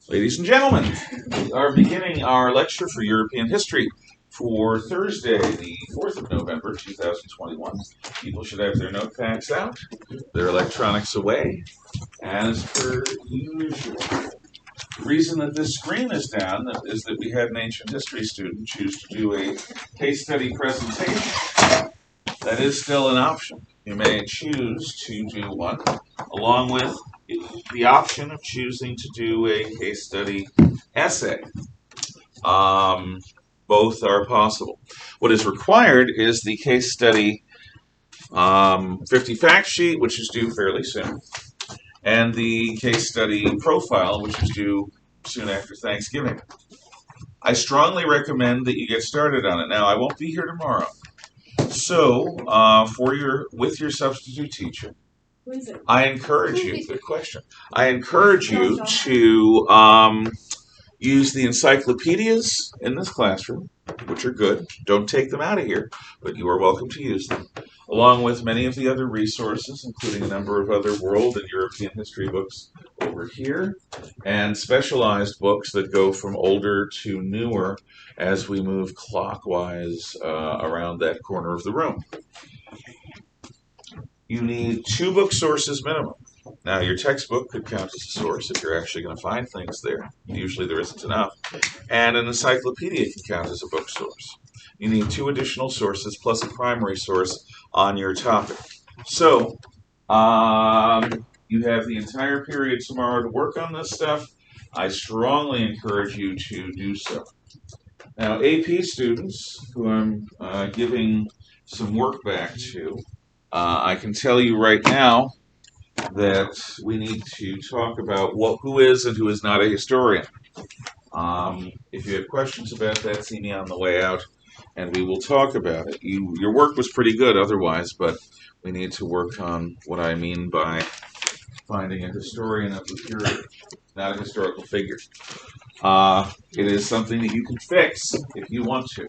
Ladies and gentlemen, we are beginning our lecture for European history for Thursday, the 4th of November, 2021. People should have their notepads out, their electronics away, as per usual. The reason that this screen is down is that we had an ancient history student choose to do a case study presentation. That is still an option. You may choose to do one, along with the option of choosing to do a case study essay. Both are possible. What is required is the case study 50 fact sheet, which is due fairly soon, and the case study profile, which is due soon after Thanksgiving. I strongly recommend that you get started on it. Now, I won't be here tomorrow. So, with your substitute teacher, I encourage you, good question, I encourage you to use the encyclopedias in this classroom, which are good. Don't take them out of here, but you are welcome to use them, along with many of the other resources, including a number of other world and European history books over here, and specialized books that go from older to newer as we move clockwise around that corner of the room. You need 2 book sources minimum. Now, your textbook could count as a source if you're actually going to find things there. Usually there isn't enough. And an encyclopedia can count as a book source. You need 2 additional sources plus a primary source on your topic. So, you have the entire period tomorrow to work on this stuff. I strongly encourage you to do so. Now, AP students, who I'm giving some work back to, I can tell you right now that we need to talk about who is and who is not a historian. If you have questions about that, see me on the way out, and we will talk about it. Your work was pretty good otherwise, but we need to work on what I mean by finding a historian of the period, not a historical figure. It is something that you can fix if you want to.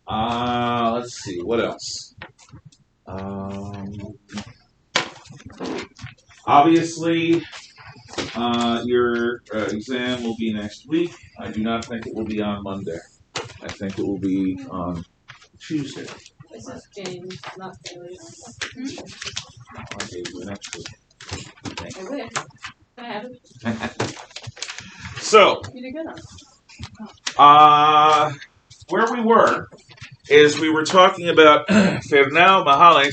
Let's see, what else? Obviously, your exam will be next week. I do not think it will be on Monday. I think it will be on Tuesday. This is James, not Bailey. I gave you an extra. I wish. I have it. So, You did good on it. where we were is we were talking about Hernan Magellan,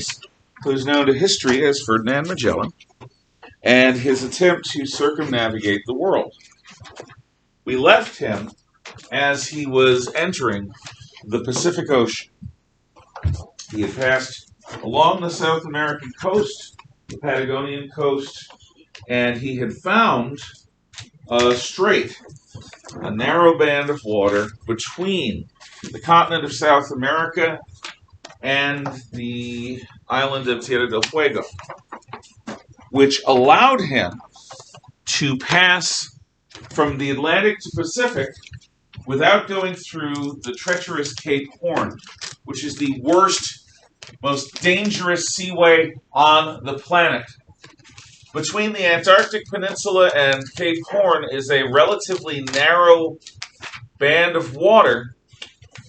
who's known to history as Ferdinand Magellan, and his attempt to circumnavigate the world. We left him as he was entering the Pacific Ocean. He had passed along the South American coast, the Patagonian coast, and he had found a strait, a narrow band of water between the continent of South America and the island of Tierra del Fuego, which allowed him to pass from the Atlantic to Pacific without going through the treacherous Cape Horn, which is the worst, most dangerous seaway on the planet. Between the Antarctic Peninsula and Cape Horn is a relatively narrow band of water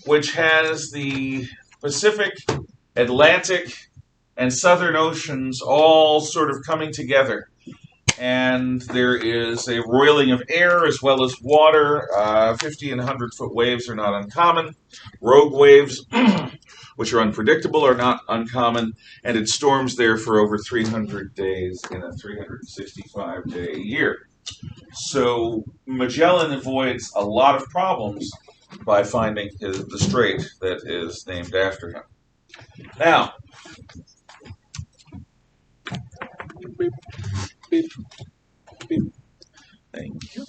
which has the Pacific, Atlantic, and Southern Oceans all sort of coming together. And there is a roiling of air as well as water. 50 and 100-foot waves are not uncommon. Rogue waves, which are unpredictable, are not uncommon. And it storms there for over 300 days in a 365-day year. So Magellan avoids a lot of problems by finding the strait that is named after him. Now, beep, beep, beep. Thank you.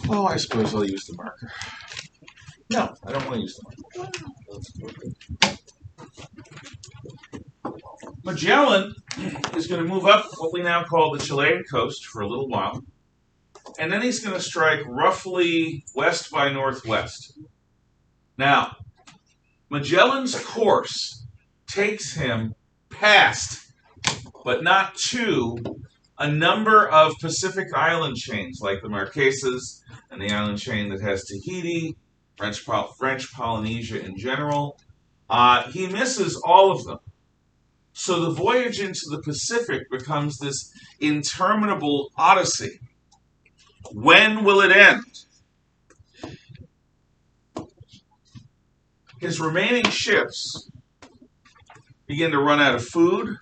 Oh, I suppose I'll use the marker. No, I don't want to use the marker. Magellan is going to move up what we now call the Chilean coast for a little while, and then he's going to strike roughly west by northwest. Now, Magellan's course takes him past, but not to, a number of Pacific island chains, like the Marquesas and the island chain that has Tahiti, French Polynesia in general. He misses all of them. So the voyage into the Pacific becomes this interminable odyssey. When will it end? His remaining ships begin to run out of food,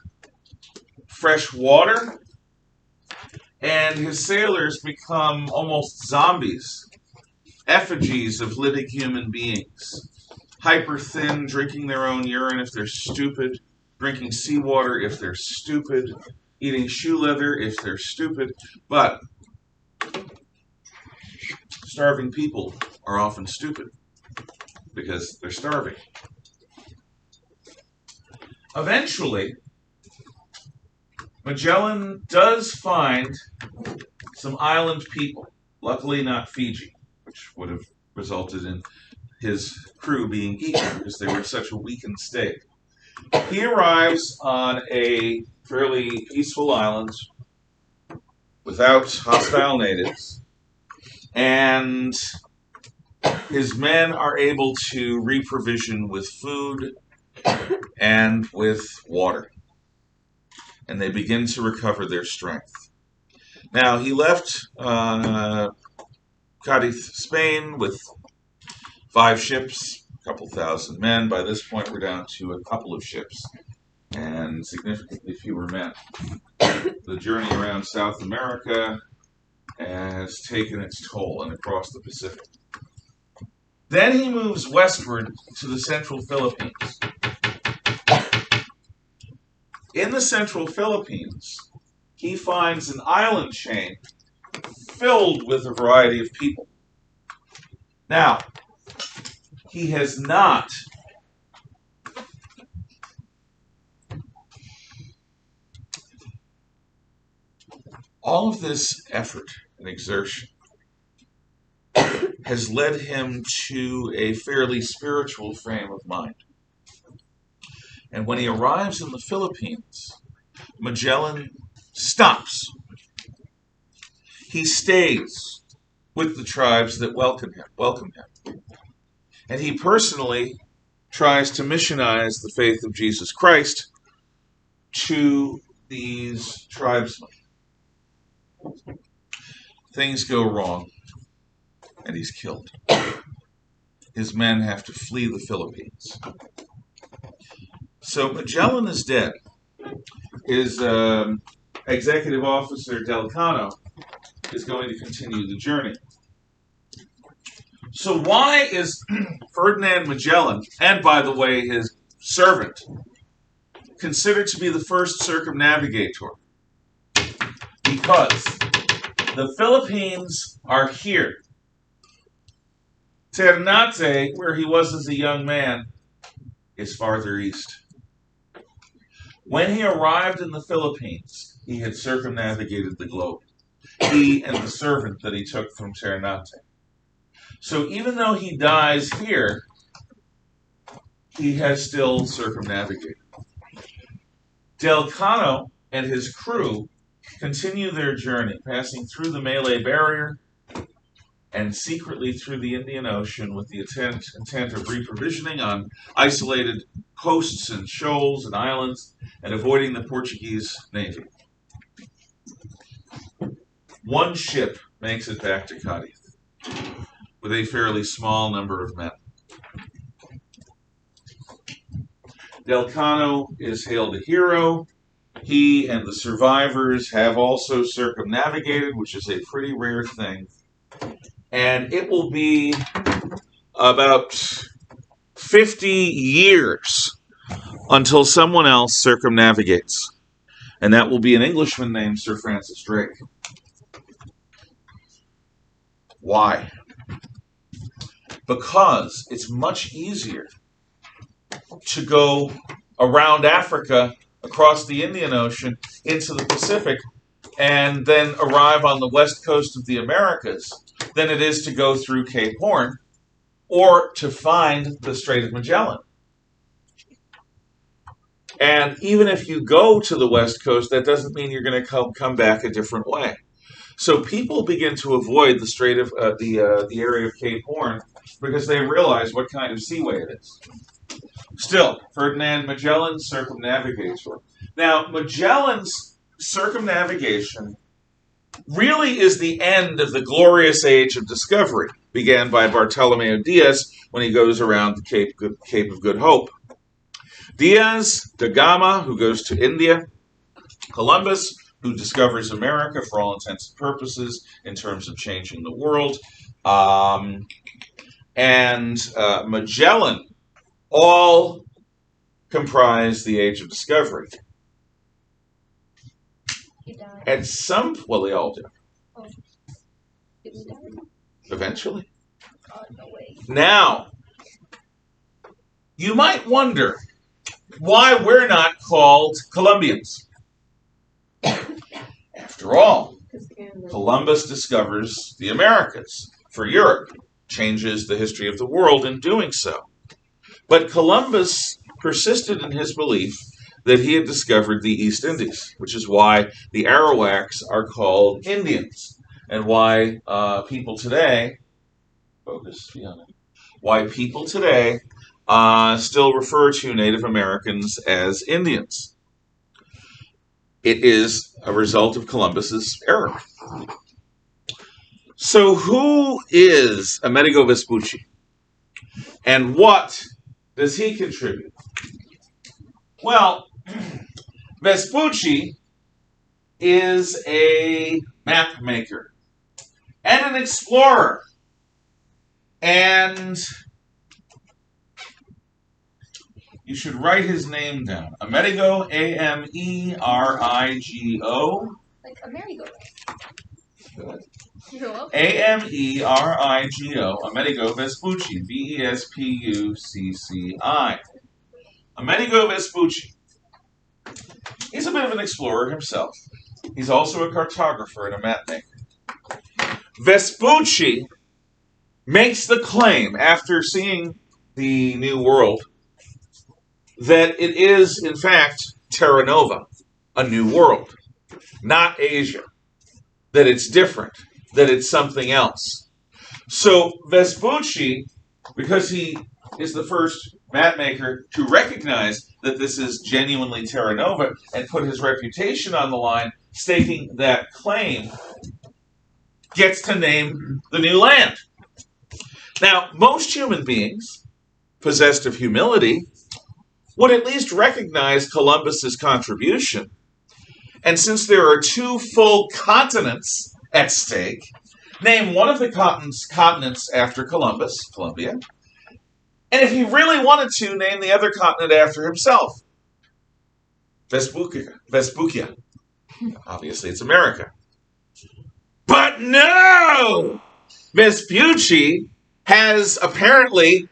fresh water, and his sailors become almost zombies, effigies of living human beings, hyper thin, drinking their own urine if they're stupid, drinking seawater if they're stupid, eating shoe leather if they're stupid. But starving people are often stupid because they're starving. Eventually, Magellan does find some island people, luckily not Fiji, which would have resulted in his crew being eaten because they were in such a weakened state. He arrives on a fairly peaceful island without hostile natives, and his men are able to reprovision with food and with water, and they begin to recover their strength. Now, he left Cadiz, Spain, with 5 ships, a couple thousand men. By this point, we're down to a couple of ships and significantly fewer men. The journey around South America has taken its toll and across the Pacific. Then he moves westward to the central Philippines. In the central Philippines, he finds an island chain filled with a variety of people. Now, he has not all of this effort and exertion has led him to a fairly spiritual frame of mind. And when he arrives in the Philippines, Magellan stops. He stays with the tribes that welcome him. And he personally tries to missionize the faith of Jesus Christ to these tribesmen. Things go wrong, and he's killed. His men have to flee the Philippines. So Magellan is dead. His executive officer, Del Cano, is going to continue the journey. So why is Ferdinand Magellan, and by the way, his servant, considered to be the first circumnavigator? Because the Philippines are here. Ternate, where he was as a young man, is farther east. When he arrived in the Philippines, he had circumnavigated the globe. He and the servant that he took from Ternate. So even though he dies here, he has still circumnavigated. Del Cano and his crew continue their journey, passing through the Malay Barrier and secretly through the Indian Ocean with the intent of reprovisioning on isolated coasts and shoals and islands and avoiding the Portuguese navy. One ship makes it back to Cadiz with a fairly small number of men. Del Cano is hailed a hero. He and the survivors have also circumnavigated, which is a pretty rare thing. And it will be about 50 years until someone else circumnavigates. And that will be an Englishman named Sir Francis Drake. Why? Because it's much easier to go around Africa, across the Indian Ocean, into the Pacific, and then arrive on the west coast of the Americas than it is to go through Cape Horn or to find the Strait of Magellan. And even if you go to the West Coast, that doesn't mean you're going to come back a different way. So people begin to avoid the Strait of the area of Cape Horn because they realize what kind of seaway it is. Still, Ferdinand Magellan circumnavigates. Now, Magellan's circumnavigation really is the end of the glorious age of discovery, began by Bartolomeo Diaz when he goes around the Cape of Good Hope. Diaz da Gama, who goes to India, Columbus, who discovers America for all intents and purposes in terms of changing the world, and Magellan, all comprise the age of discovery. At well, they all do. Oh. Eventually. Oh, no way. Now, you might wonder why we're not called Colombians. After all, Columbus discovers the Americas for Europe, changes the history of the world in doing so. But Columbus persisted in his belief that he had discovered the East Indies, which is why the Arawaks are called Indians, and why people today, still refer to Native Americans as Indians. It is a result of Columbus's error. So who is Amerigo Vespucci? And what does he contribute? Well, Vespucci is a map maker and an explorer. And you should write his name down. Amerigo, A-M-E-R-I-G-O. Like Amerigo. Good. You're welcome. A-M-E-R-I-G-O. Amerigo Vespucci. V-E-S-P-U-C-C-I. Amerigo Vespucci. He's a bit of an explorer himself. He's also a cartographer and a map maker. Vespucci makes the claim, after seeing the New World, that it is, in fact, Terra Nova, a new world, not Asia, that it's different, that it's something else. So Vespucci, because he is the first map maker to recognize that this is genuinely Terra Nova and put his reputation on the line, stating that claim, gets to name the new land. Now, most human beings, possessed of humility, would at least recognize Columbus's contribution. And since there are two full continents at stake, name one of the continents after Columbus, Columbia, and if he really wanted to, name the other continent after himself, Vespuccia. Obviously, it's America. But no! Vespucci has apparently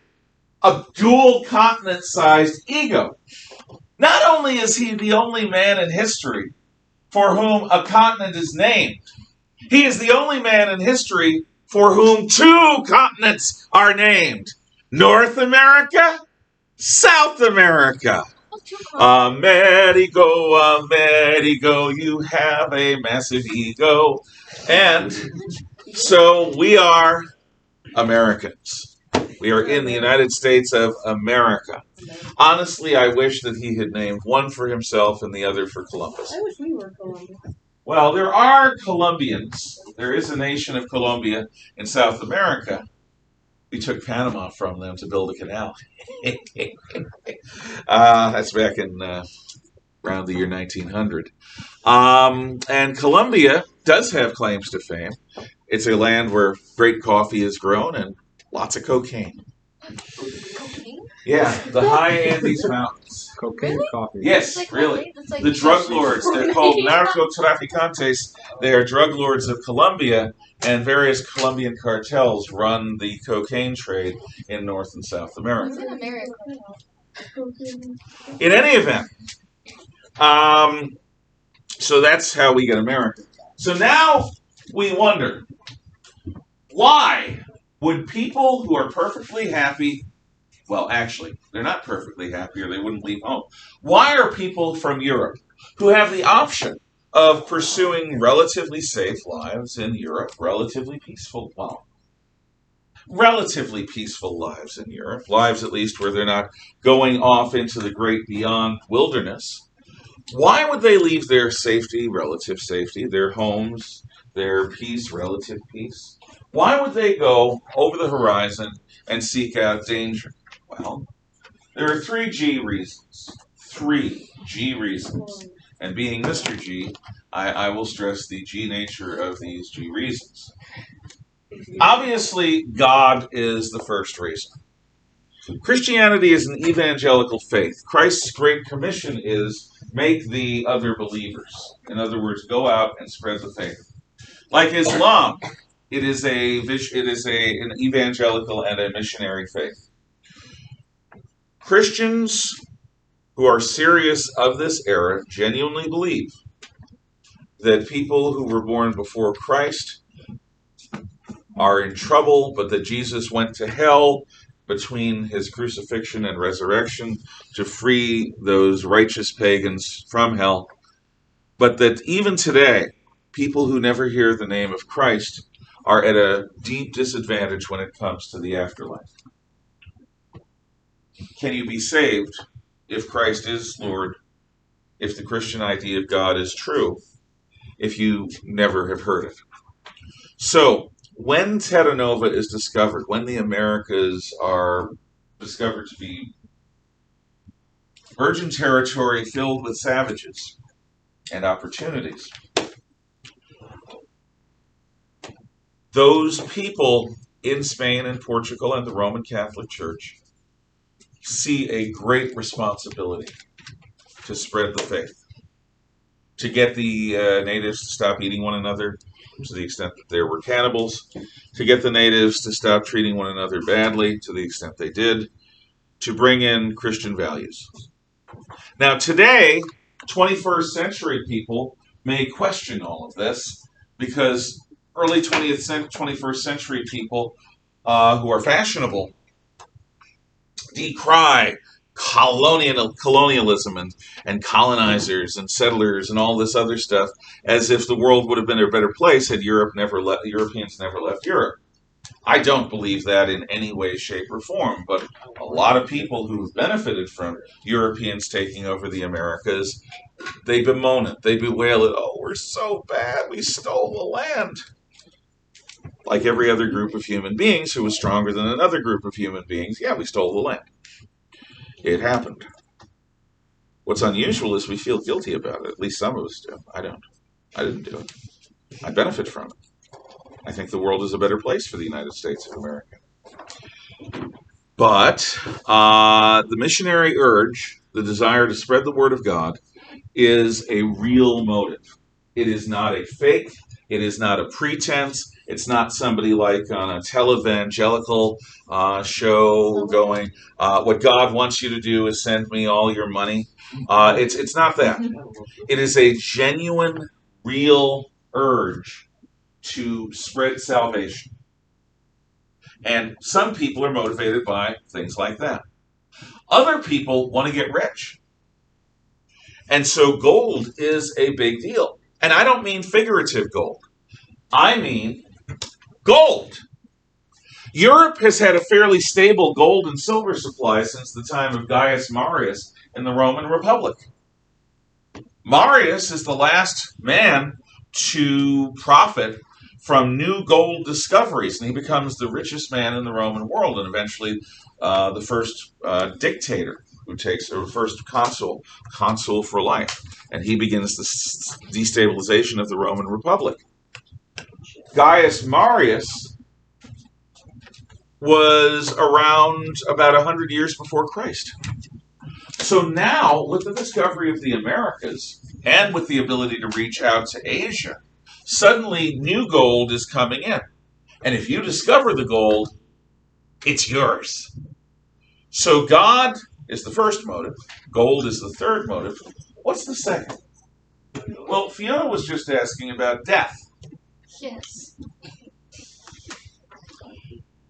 a dual continent-sized ego. Not only is he the only man in history for whom a continent is named, he is the only man in history for whom two continents are named. North America, South America. Amerigo, Amerigo, you have a massive ego. And so we are Americans. We are in the United States of America. Honestly, I wish that he had named one for himself and the other for Columbus. I wish we were Columbia. Well, there are Colombians. There is a nation of Colombia in South America. We took Panama from them to build a canal. That's back in around the year 1900. And Colombia does have claims to fame. It's a land where great coffee is grown and lots of cocaine. Cocaine? Yeah, the high Andes Mountains. Cocaine Really? coffee. Yes, Like really. That's like The drug lords, they're called narcotraficantes. They are drug lords of Colombia, and various Colombian cartels run the cocaine trade in North and South It's America. in America. In any event, so that's how we get America. So now we wonder, why would people who are perfectly happy Well, actually, they're not perfectly happy or they wouldn't leave home. Why are people from Europe who have the option of pursuing relatively safe lives in Europe, relatively peaceful lives in Europe, lives at least where they're not going off into the great beyond wilderness, why would they leave their safety, relative safety, their homes, their peace, relative peace? Why would they go over the horizon and seek out danger? Well, there are 3G reasons. 3G reasons. And being Mr. G, I will stress the G nature of these G reasons. Obviously, God is the first reason. Christianity is an evangelical faith. Christ's great commission is make the other believers. In other words, go out and spread the faith. Like Islam, it is an evangelical and a missionary faith. Christians who are serious of this era genuinely believe that people who were born before Christ are in trouble, but that Jesus went to hell between his crucifixion and resurrection to free those righteous pagans from hell, but that even today, people who never hear the name of Christ are at a deep disadvantage when it comes to the afterlife. Can you be saved if Christ is Lord, if the Christian idea of God is true, if you never have heard it? So, when Terra Nova is discovered, when the Americas are discovered to be virgin territory filled with savages and opportunities, those people in Spain and Portugal and the Roman Catholic Church see a great responsibility to spread the faith, to get the natives to stop eating one another to the extent that there were cannibals, to get the natives to stop treating one another badly to the extent they did, to bring in Christian values. Now today, 21st century people may question all of this because early 21st century people who are fashionable decry colonialism and colonizers and settlers and all this other stuff as if the world would have been a better place had Europeans never left Europe. I don't believe that in any way, shape, or form, but a lot of people who've benefited from Europeans taking over the Americas, they bemoan it, they bewail it. Oh, we're so bad, we stole the land. Like every other group of human beings who was stronger than another group of human beings, yeah, we stole the land. It happened. What's unusual is we feel guilty about it. At least some of us do. I don't. I didn't do it. I benefit from it. I think the world is a better place for the United States of America. But the missionary urge, the desire to spread the word of God, is a real motive. It is not a fake. It is not a pretense. It's not somebody like on a televangelical show going, what God wants you to do is send me all your money. It's not that. It is a genuine, real urge to spread salvation. And some people are motivated by things like that. Other people want to get rich. And so gold is a big deal. And I don't mean figurative gold. I mean gold. Europe has had a fairly stable gold and silver supply since the time of Gaius Marius in the Roman Republic. Marius is the last man to profit from new gold discoveries, and he becomes the richest man in the Roman world, and eventually the first dictator who takes, or first consul for life, and he begins the destabilization of the Roman Republic. Gaius Marius was around about 100 years before Christ. So now, with the discovery of the Americas, and with the ability to reach out to Asia, suddenly new gold is coming in. And if you discover the gold, it's yours. So God is the first motive. Gold is the third motive. What's the second? Well, Fiona was just asking about death. Yes.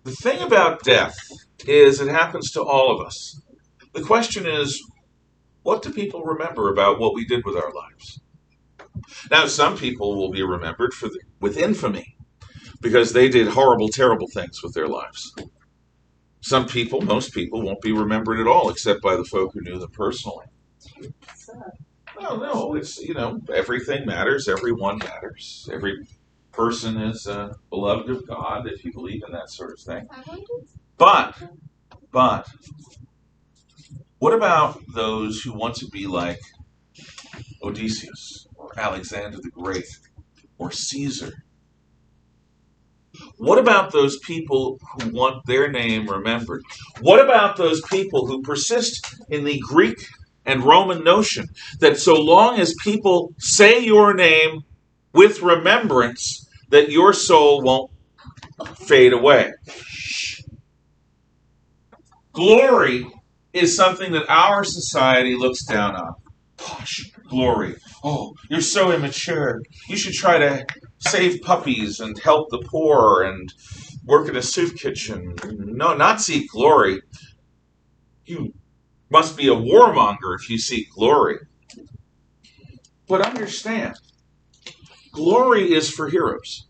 The thing about death is it happens to all of us. The question is, what do people remember about what we did with our lives? Now, some people will be remembered with infamy because they did horrible, terrible things with their lives. Some people, most people, won't be remembered at all except by the folk who knew them personally. Well, no, it's, everything matters, everyone matters. Every person is beloved of God, if you believe in that sort of thing. But, what about those who want to be like Odysseus, or Alexander the Great, or Caesar? What about those people who want their name remembered? What about those people who persist in the Greek and Roman notion that so long as people say your name with remembrance, that your soul won't fade away? Glory is something that our society looks down on. Posh, glory. Oh, you're so immature. You should try to save puppies and help the poor and work in a soup kitchen. No, not seek glory. You must be a warmonger if you seek glory. But understand, glory is for heroes.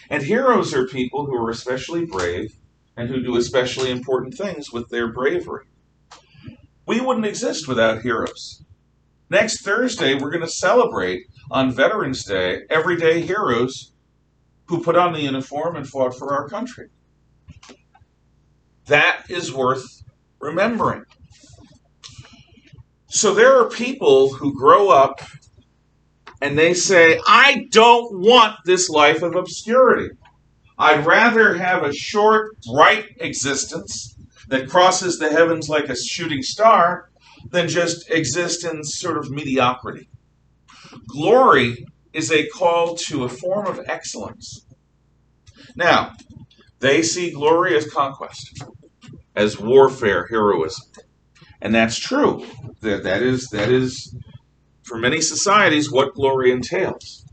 And heroes are people who are especially brave and who do especially important things with their bravery. We wouldn't exist without heroes. Next Thursday, we're going to celebrate on Veterans Day everyday heroes who put on the uniform and fought for our country. That is worth remembering. So there are people who grow up and they say, I don't want this life of obscurity. I'd rather have a short, bright existence that crosses the heavens like a shooting star than just exist in sort of mediocrity. Glory is a call to a form of excellence. Now, they see glory as conquest, as warfare, heroism. And that's true. That is, for many societies, what glory entails.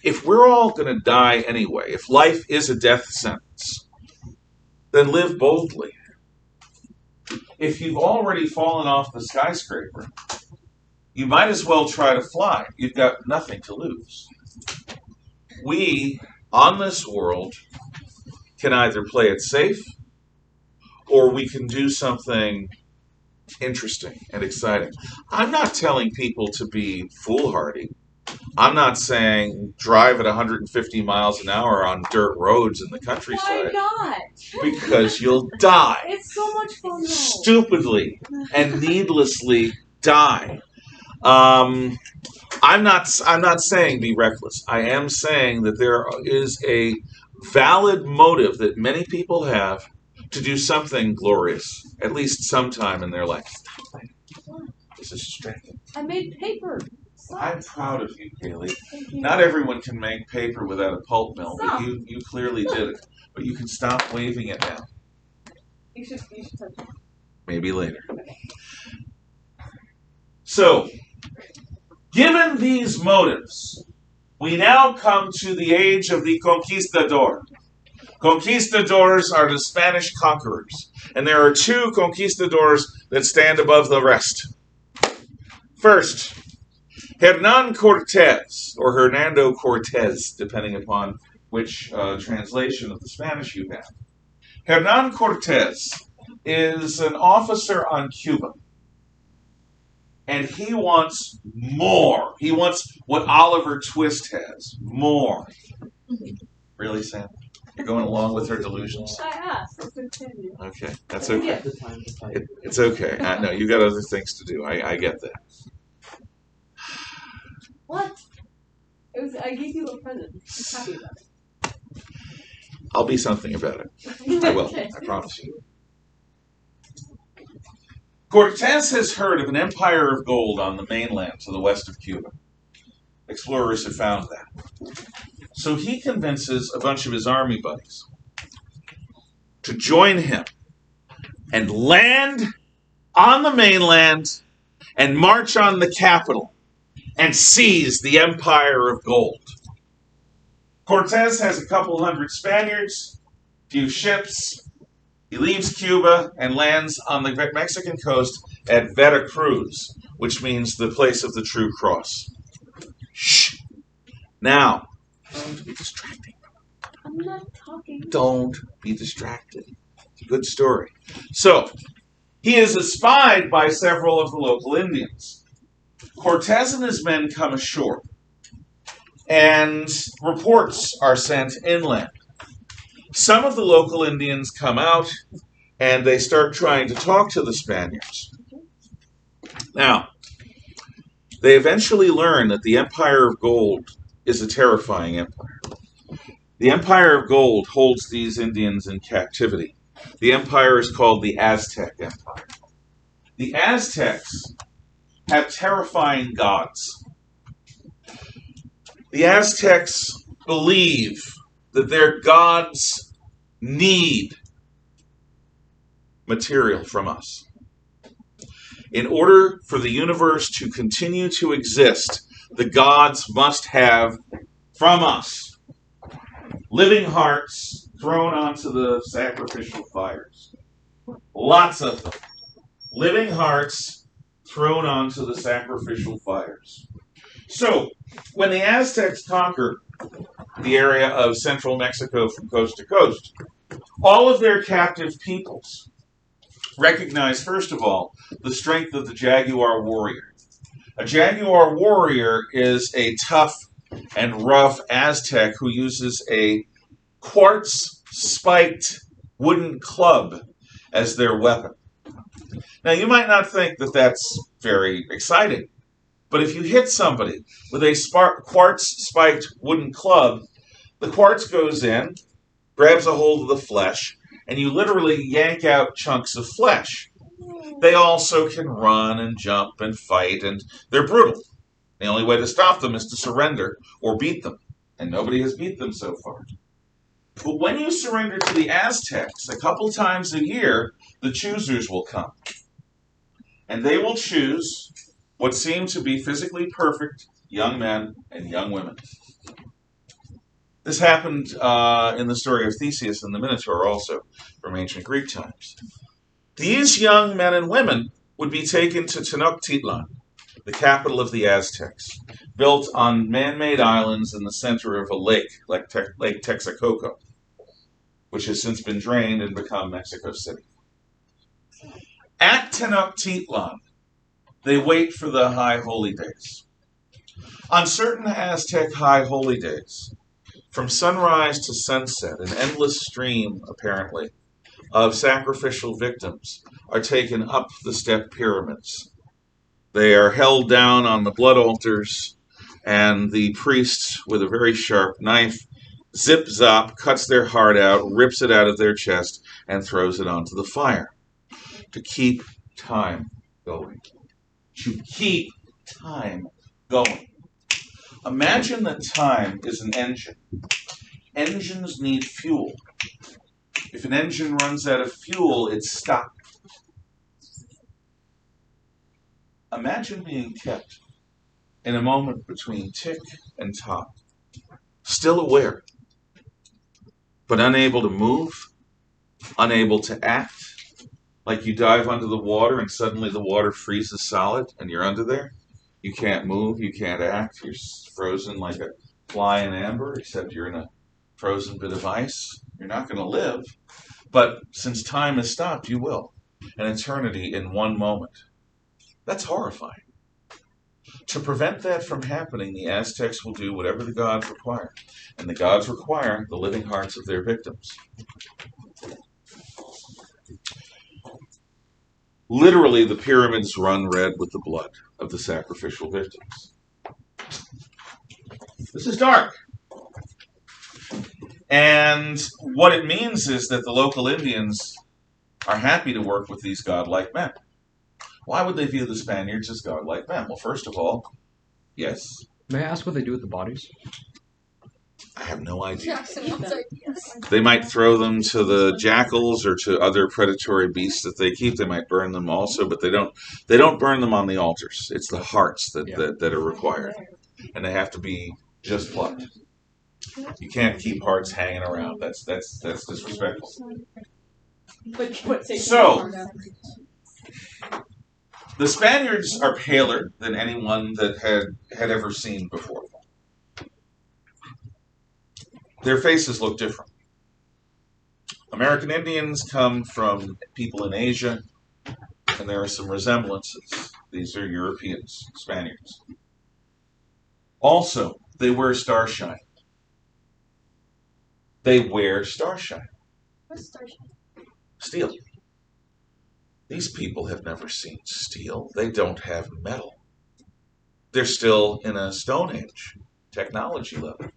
If we're all going to die anyway, if life is a death sentence, then live boldly. If you've already fallen off the skyscraper, you might as well try to fly. You've got nothing to lose. We, on this world, can either play it safe or we can do something interesting and exciting. I'm not telling people to be foolhardy. I'm not saying drive at 150 miles an hour on dirt roads in the countryside. Why not? Because you'll die. It's so much fun though. Stupidly and needlessly die. I'm not saying be reckless. I am saying that there is a valid motive that many people have to do something glorious, at least sometime in their life. This is distracting. I made paper. Stop. I'm proud of you, Kaylee. Thank you. Not everyone can make paper without a pulp mill, Stop. but you clearly did it. But you can stop waving it now. You should touch it. Maybe later. So, given these motives, we now come to the age of the conquistador. Conquistadors are the Spanish conquerors, and there are two conquistadors that stand above the rest. First, Hernan Cortez, or Hernando Cortez, depending upon which translation of the Spanish you have. Hernan Cortez is an officer on Cuba, and he wants more. He wants what Oliver Twist has, more. Really, Sam? You're going along with her delusions? I asked. Let's continue. Okay, that's okay. It's okay. No, you got other things to do. I get that. What? I gave you a present. I'm happy about it. I'll be something about it. I will. I promise you. Cortez has heard of an empire of gold on the mainland to the west of Cuba. Explorers have found that. So he convinces a bunch of his army buddies to join him and land on the mainland and march on the capital and seize the empire of gold. Cortez has a couple hundred Spaniards, few ships, He leaves Cuba and lands on the Mexican coast at Veracruz, which means the place of the true cross. Shh. Now, don't be distracting. I'm not talking. Don't be distracted. It's a good story. So, he is espied by several of the local Indians. Cortez and his men come ashore, and reports are sent inland. Some of the local Indians come out, and they start trying to talk to the Spaniards. Now, they eventually learn that the Empire of Gold is a terrifying empire. The Empire of Gold holds these Indians in captivity. The empire is called the Aztec Empire. The Aztecs have terrifying gods. The Aztecs believe that their gods need material from us. In order for the universe to continue to exist, the gods must have from us living hearts thrown onto the sacrificial fires. Lots of them. Living hearts thrown onto the sacrificial fires. So, when the Aztecs conquered the area of central Mexico from coast to coast, all of their captive peoples recognized, first of all, the strength of the Jaguar Warrior. A Jaguar Warrior is a tough and rough Aztec who uses a quartz-spiked wooden club as their weapon. Now, you might not think that that's very exciting, but if you hit somebody with a quartz-spiked wooden club, the quartz goes in, grabs a hold of the flesh, and you literally yank out chunks of flesh. They also can run and jump and fight, and they're brutal. The only way to stop them is to surrender or beat them, and nobody has beat them so far. But when you surrender to the Aztecs, a couple times a year, the choosers will come. And they will choose what seem to be physically perfect young men and young women. This happened in the story of Theseus and the Minotaur also, from ancient Greek times. These young men and women would be taken to Tenochtitlan, the capital of the Aztecs, built on man-made islands in the center of a lake, like Lake Texcoco, which has since been drained and become Mexico City. At Tenochtitlan, they wait for the High Holy Days. On certain Aztec High Holy Days, from sunrise to sunset, an endless stream, apparently, of sacrificial victims are taken up the step pyramids. They are held down on the blood altars, and the priest, with a very sharp knife, zip-zop, cuts their heart out, rips it out of their chest, and throws it onto the fire to keep time going. To keep time going. Imagine that time is an engine. Engines need fuel. If an engine runs out of fuel, it's stopped. Imagine being kept in a moment between tick and tock, still aware, but unable to move, unable to act, like you dive under the water and suddenly the water freezes solid and you're under there. You can't move, you can't act, you're frozen like a fly in amber, except you're in a frozen bit of ice. You're not going to live, but since time has stopped, you will. An eternity in one moment. That's horrifying. To prevent that from happening, the Aztecs will do whatever the gods require. And the gods require the living hearts of their victims. Literally, the pyramids run red with the blood of the sacrificial victims. This is dark. And what it means is that the local Indians are happy to work with these godlike men. Why would they view the Spaniards as godlike men? Well, first of all, yes. May I ask what they do with the bodies? I have no idea. Jackson wants ideas. They might throw them to the jackals or to other predatory beasts that they keep. They might burn them also, but they don't burn them on the altars. It's the hearts that are required. And they have to be just plucked. You can't keep hearts hanging around. That's disrespectful. But say So, the Spaniards are paler than anyone that had ever seen before. Their faces look different. American Indians come from people in Asia, and there are some resemblances. These are Europeans, Spaniards. Also, they wear starshine. They wear starshine. What's starshine? Steel. These people have never seen steel. They don't have metal. They're still in a Stone Age technology level.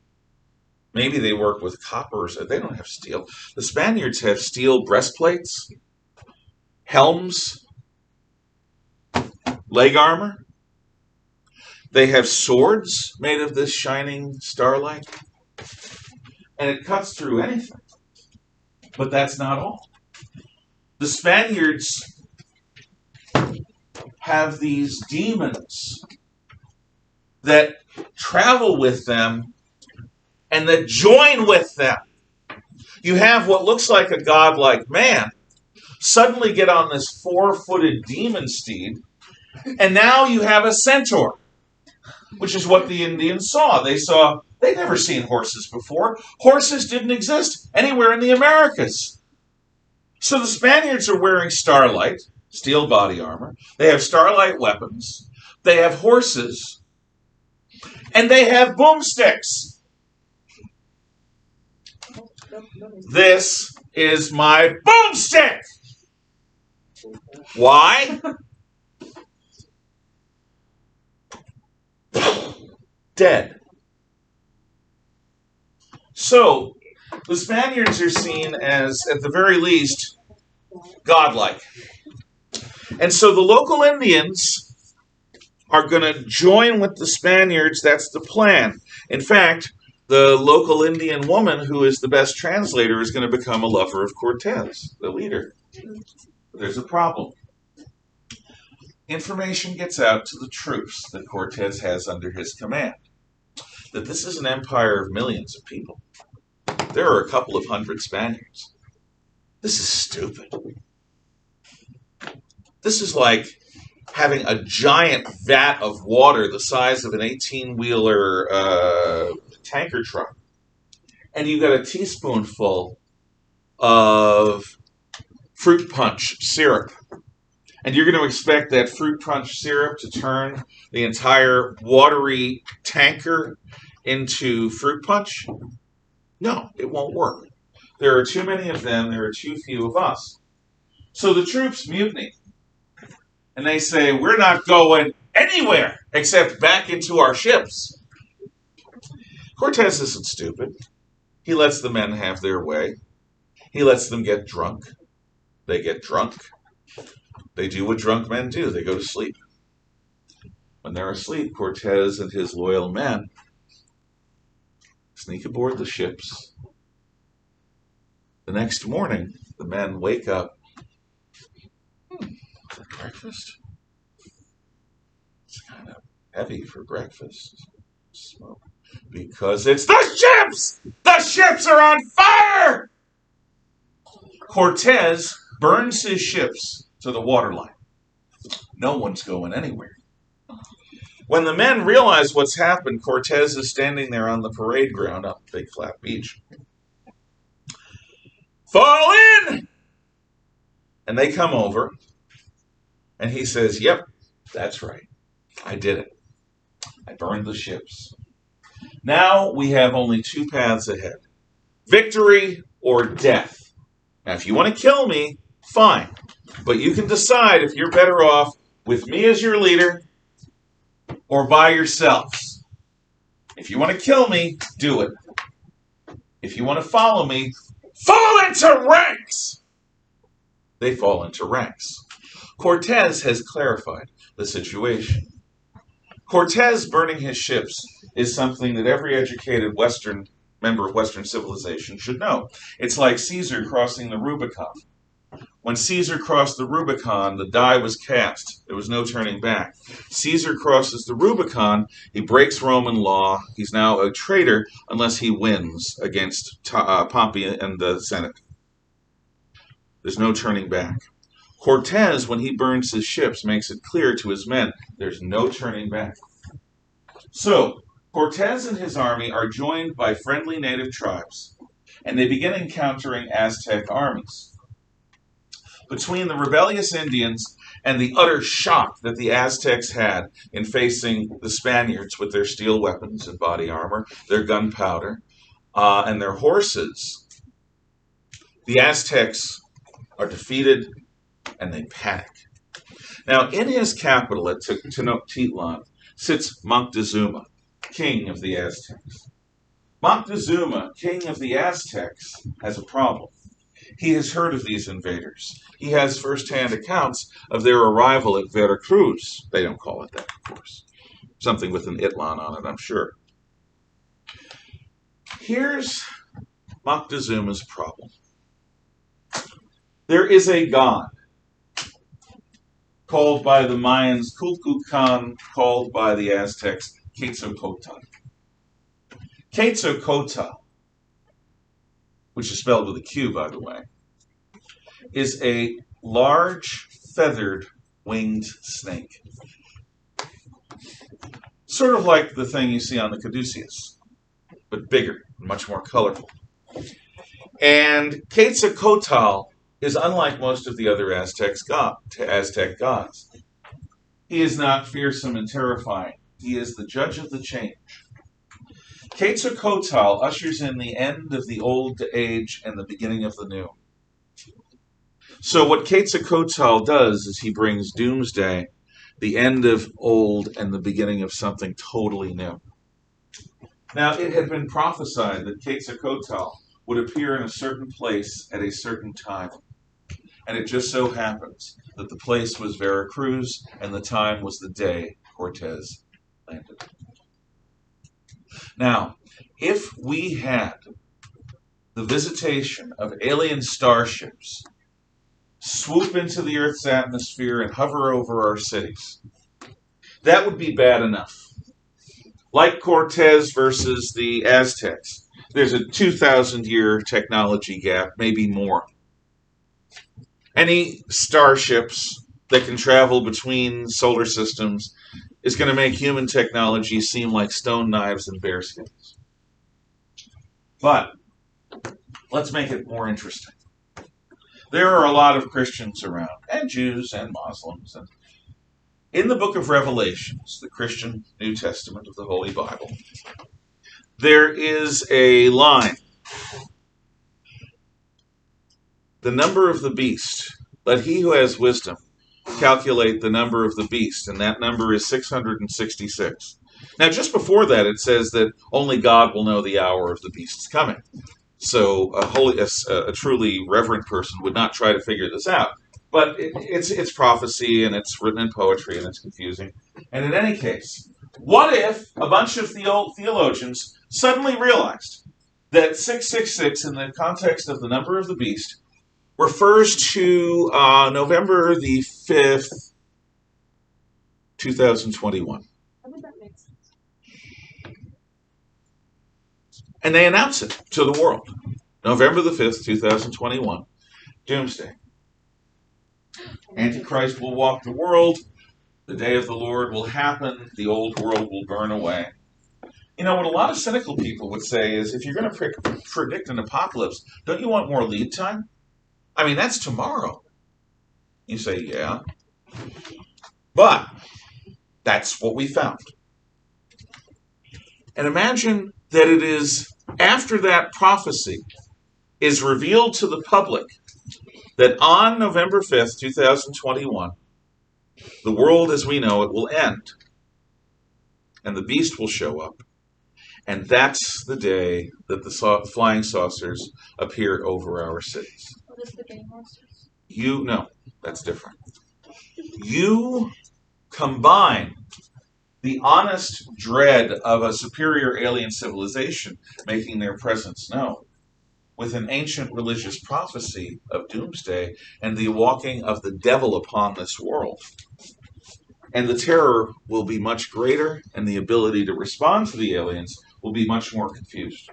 Maybe they work with copper. They don't have steel. The Spaniards have steel breastplates, helms, leg armor. They have swords made of this shining starlight. And it cuts through anything. But that's not all. The Spaniards have these demons that travel with them and that join with them. You have what looks like a godlike man suddenly get on this 4-footed demon steed, and now you have a centaur, which is what the Indians saw. They'd never seen horses before. Horses didn't exist anywhere in the Americas. So the Spaniards are wearing starlight, steel body armor. They have starlight weapons. They have horses. And they have boomsticks. This is my boomstick. Why? Dead. So, the Spaniards are seen as, at the very least, godlike. And so the local Indians are going to join with the Spaniards. That's the plan. In fact, the local Indian woman who is the best translator is going to become a lover of Cortez, the leader. But there's a problem. Information gets out to the troops that Cortez has under his command that this is an empire of millions of people. There are a couple of hundred Spaniards. This is stupid. This is like having a giant vat of water the size of an 18-wheeler tanker truck, and you've got a teaspoonful of fruit punch syrup. And you're going to expect that fruit punch syrup to turn the entire watery tanker into fruit punch? No, it won't work. There are too many of them. There are too few of us. So the troops mutiny. And they say, we're not going anywhere except back into our ships. Cortez isn't stupid. He lets the men have their way. He lets them get drunk. They get drunk. They do what drunk men do. They go to sleep. When they're asleep, Cortez and his loyal men sneak aboard the ships. The next morning, the men wake up. For breakfast? It's kind of heavy for breakfast. Smoke. Because it's the ships! The ships are on fire! Cortez burns his ships to the waterline. No one's going anywhere. When the men realize what's happened, Cortez is standing there on the parade ground on Big Flat Beach. Fall in! And they come over, and he says, yep, that's right. I did it. I burned the ships. Now we have only two paths ahead. Victory or death. Now, if you want to kill me, fine. But you can decide if you're better off with me as your leader or by yourselves. If you want to kill me, do it. If you want to follow me, fall into ranks! They fall into ranks. Cortez has clarified the situation. Cortez burning his ships is something that every educated Western member of Western civilization should know. It's like Caesar crossing the Rubicon. When Caesar crossed the Rubicon, the die was cast. There was no turning back. Caesar crosses the Rubicon. He breaks Roman law. He's now a traitor unless he wins against Pompey and the Senate. There's no turning back. Cortez, when he burns his ships, makes it clear to his men, there's no turning back. So, Cortez and his army are joined by friendly native tribes, and they begin encountering Aztec armies. Between the rebellious Indians and the utter shock that the Aztecs had in facing the Spaniards with their steel weapons and body armor, their gunpowder, and their horses, the Aztecs are defeated and they panic. Now, in his capital at Tenochtitlan sits Moctezuma, king of the Aztecs. Moctezuma, king of the Aztecs, has a problem. He has heard of these invaders. He has first-hand accounts of their arrival at Veracruz. They don't call it that, of course. Something with an Itlan on it, I'm sure. Here's Moctezuma's problem. There is a god called by the Mayans Kulkulkan, called by the Aztecs Quetzalcoatl. Quetzalcoatl, which is spelled with a Q, by the way, is a large, feathered, winged snake. Sort of like the thing you see on the Caduceus, but bigger, much more colorful. And Quetzalcoatl is unlike most of the other Aztec gods. He is not fearsome and terrifying. He is the judge of the change. Quetzalcoatl ushers in the end of the old age and the beginning of the new. So what Quetzalcoatl does is he brings doomsday, the end of old and the beginning of something totally new. Now, it had been prophesied that Quetzalcoatl would appear in a certain place at a certain time. And it just so happens that the place was Veracruz and the time was the day Cortez landed. Now, if we had the visitation of alien starships swoop into the Earth's atmosphere and hover over our cities, that would be bad enough. Like Cortez versus the Aztecs, there's a 2,000-year technology gap, maybe more. Any starships that can travel between solar systems is going to make human technology seem like stone knives and bearskins. But let's make it more interesting. There are a lot of Christians around, and Jews and Muslims. And in the book of Revelations, the Christian New Testament of the Holy Bible, there is a line. The number of the beast. Let he who has wisdom calculate the number of the beast, and that number is 666. Now, just before that, it says that only God will know the hour of the beast's coming. So a truly reverent person would not try to figure this out. But it's prophecy, and it's written in poetry, and it's confusing. And in any case, what if a bunch of theologians suddenly realized that 666, in the context of the number of the beast, refers to November the 5th, 2021. How would that make sense? And they announce it to the world. November the 5th, 2021, Doomsday. Antichrist will walk the world. The day of the Lord will happen. The old world will burn away. You know, what a lot of cynical people would say is, if you're going to predict an apocalypse, don't you want more lead time? I mean, that's tomorrow. You say, yeah. But that's what we found. And imagine that it is after that prophecy is revealed to the public that on November 5th, 2021, the world as we know it will end. And the beast will show up. And that's the day that the flying saucers appear over our cities. What is the game monsters? No, that's different. You combine the honest dread of a superior alien civilization making their presence known with an ancient religious prophecy of doomsday and the walking of the devil upon this world. And the terror will be much greater, and the ability to respond to the aliens will be much more confused.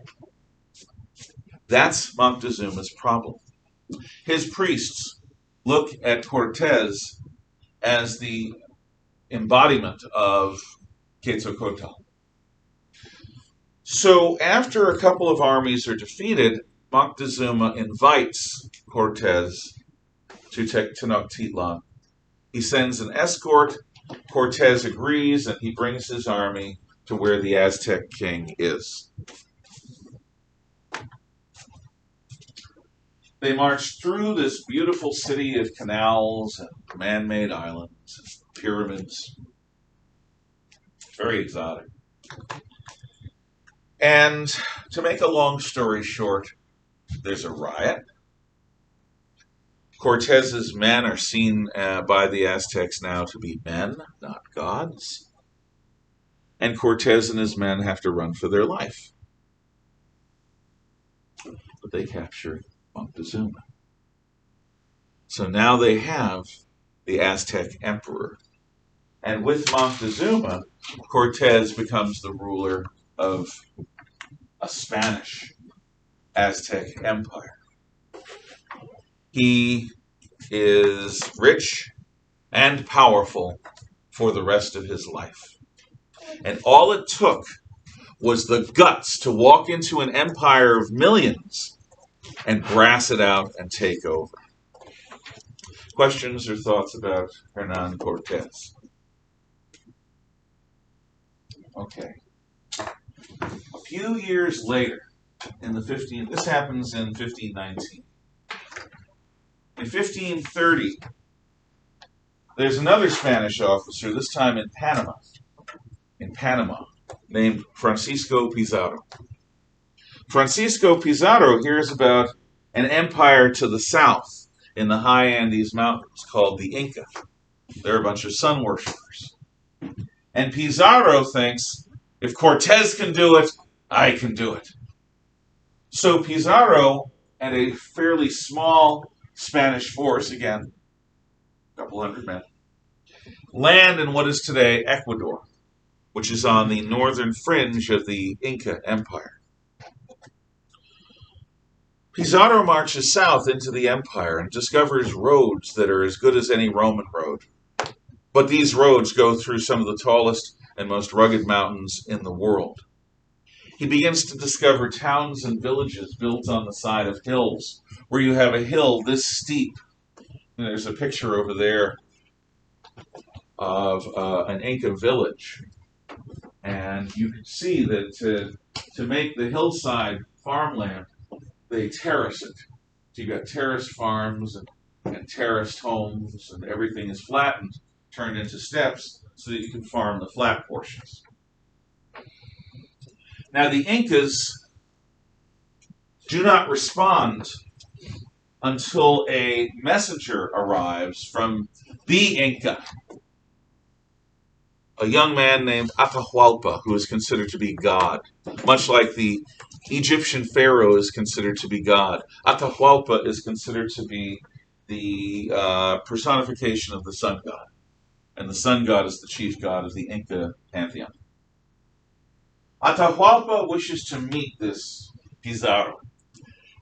That's Moctezuma's problem. His priests look at Cortez as the embodiment of Katesakota. So after a couple of armies are defeated, Moctezuma invites Cortez to Tenochtitlan. He sends an escort. Cortez agrees, and he brings his army to where the Aztec king is. They march through this beautiful city of canals and man-made islands, and pyramids. Very exotic. And to make a long story short, there's a riot. Cortez's men are seen by the Aztecs now to be men, not gods. And Cortez and his men have to run for their life. But they capture Moctezuma. So now they have the Aztec Emperor. And with Moctezuma, Cortez becomes the ruler of a Spanish Aztec Empire. He is rich and powerful for the rest of his life. And all it took was the guts to walk into an empire of millions and brass it out and take over. Questions or thoughts about Hernan Cortez? Okay. A few years later, this happens in 1519. In 1530, there's another Spanish officer, this time in Panama, named Francisco Pizarro. Francisco Pizarro hears about an empire to the south in the high Andes Mountains called the Inca. They're a bunch of sun worshippers. And Pizarro thinks, if Cortez can do it, I can do it. So Pizarro and a fairly small Spanish force, again, a couple hundred men, land in what is today Ecuador, which is on the northern fringe of the Inca Empire. Pizarro marches south into the empire and discovers roads that are as good as any Roman road. But these roads go through some of the tallest and most rugged mountains in the world. He begins to discover towns and villages built on the side of hills, where you have a hill this steep. And there's a picture over there of an Inca village. And you can see that to make the hillside farmland, they terrace it. So you've got terraced farms and terraced homes, and everything is flattened, turned into steps, so that you can farm the flat portions. Now the Incas do not respond until a messenger arrives from the Inca, a young man named Atahualpa, who is considered to be God. Much like the Egyptian pharaoh is considered to be God, Atahualpa is considered to be the personification of the sun god. And the sun god is the chief god of the Inca pantheon. Atahualpa wishes to meet this Pizarro.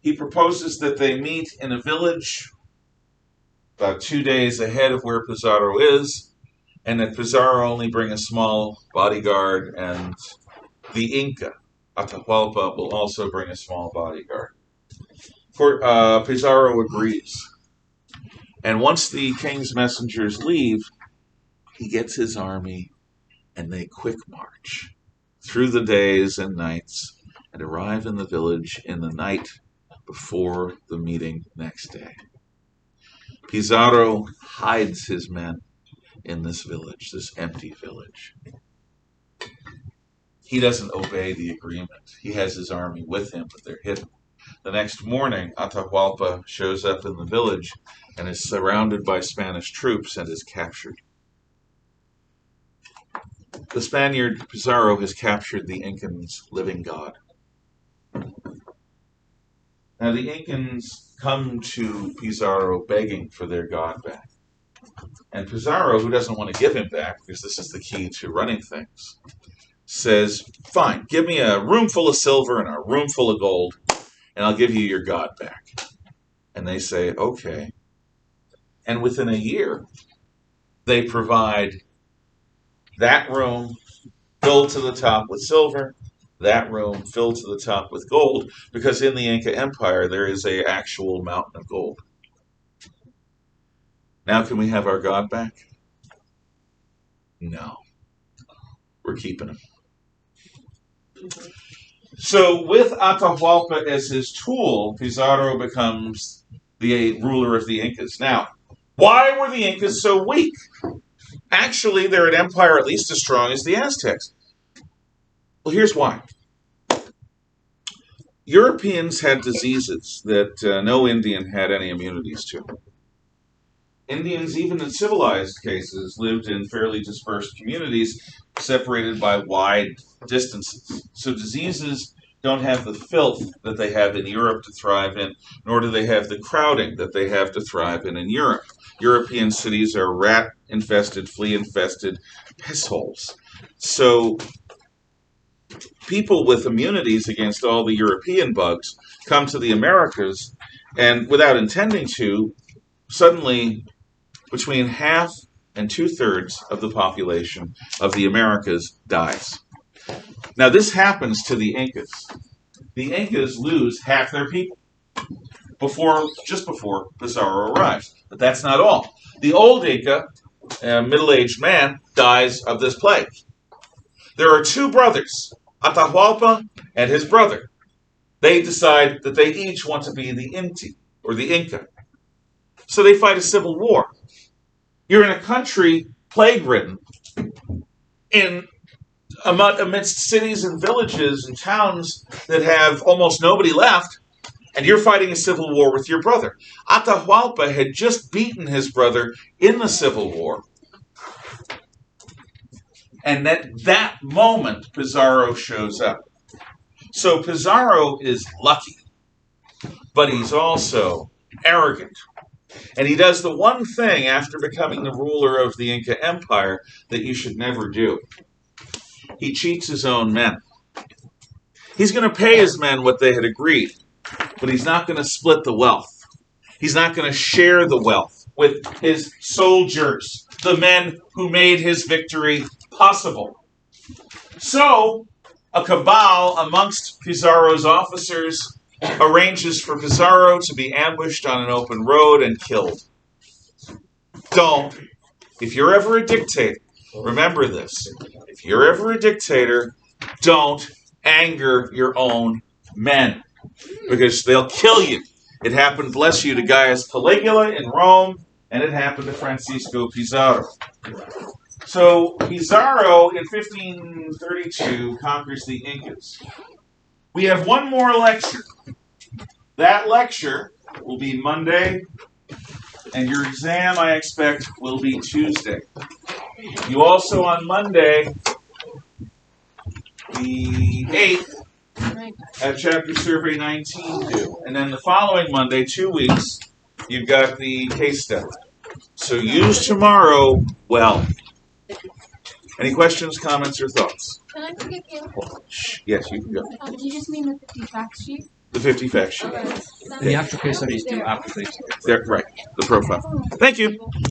He proposes that they meet in a village about 2 days ahead of where Pizarro is, and that Pizarro only bring a small bodyguard, and the Inca, Atahualpa, will also bring a small bodyguard. Pizarro agrees. And once the king's messengers leave, he gets his army, and they quick march through the days and nights and arrive in the village in the night before the meeting next day. Pizarro hides his men in this village, this empty village. He doesn't obey the agreement. He has his army with him, but they're hidden. The next morning, Atahualpa shows up in the village and is surrounded by Spanish troops and is captured. The Spaniard Pizarro has captured the Incans' living god. Now the Incans come to Pizarro begging for their god back. And Pizarro, who doesn't want to give him back, because this is the key to running things, says, fine, give me a room full of silver and a room full of gold, and I'll give you your god back. And they say, okay. And within a year, they provide that room filled to the top with silver, that room filled to the top with gold, because in the Inca Empire there is an actual mountain of gold. Now can we have our God back? No. We're keeping him. So with Atahualpa as his tool, Pizarro becomes the ruler of the Incas. Now, why were the Incas so weak? Actually, they're an empire at least as strong as the Aztecs. Well, here's why. Europeans had diseases that no Indian had any immunities to. Indians, even in civilized cases, lived in fairly dispersed communities separated by wide distances. So diseases don't have the filth that they have in Europe to thrive in, nor do they have the crowding that they have to thrive in Europe. European cities are rat-infested, flea-infested piss holes. So people with immunities against all the European bugs come to the Americas, and without intending to, suddenly between half and 2/3 of the population of the Americas dies. Now this happens to the Incas. The Incas lose half their people just before Pizarro arrives. But that's not all. The old Inca, a middle-aged man, dies of this plague. There are two brothers, Atahualpa and his brother. They decide that they each want to be the Inti, or the Inca. So they fight a civil war. You're in a country plague-ridden, amidst cities and villages and towns that have almost nobody left, and you're fighting a civil war with your brother. Atahualpa had just beaten his brother in the civil war. And at that moment, Pizarro shows up. So Pizarro is lucky, but he's also arrogant. And he does the one thing after becoming the ruler of the Inca Empire that you should never do. He cheats his own men. He's going to pay his men what they had agreed, but he's not going to split the wealth. He's not going to share the wealth with his soldiers, the men who made his victory possible. So, a cabal amongst Pizarro's officers arranges for Pizarro to be ambushed on an open road and killed. Don't. If you're ever a dictator, remember this. If you're ever a dictator, don't anger your own men, because they'll kill you. It happened, bless you, to Gaius Caligula in Rome, and it happened to Francisco Pizarro. So Pizarro in 1532 conquers the Incas. We have one more lecture. That lecture will be Monday, and your exam, I expect, will be Tuesday. You also, on Monday, the 8th, have Chapter Survey 19 due. And then the following Monday, 2 weeks, you've got the case study. So use tomorrow well. Any questions, comments, or thoughts? Can I take a camera? Yes, you can go. You just mean the 50 fact sheet? The 50 fact sheet. The actual case studies do after they There, right, the profile. Thank you.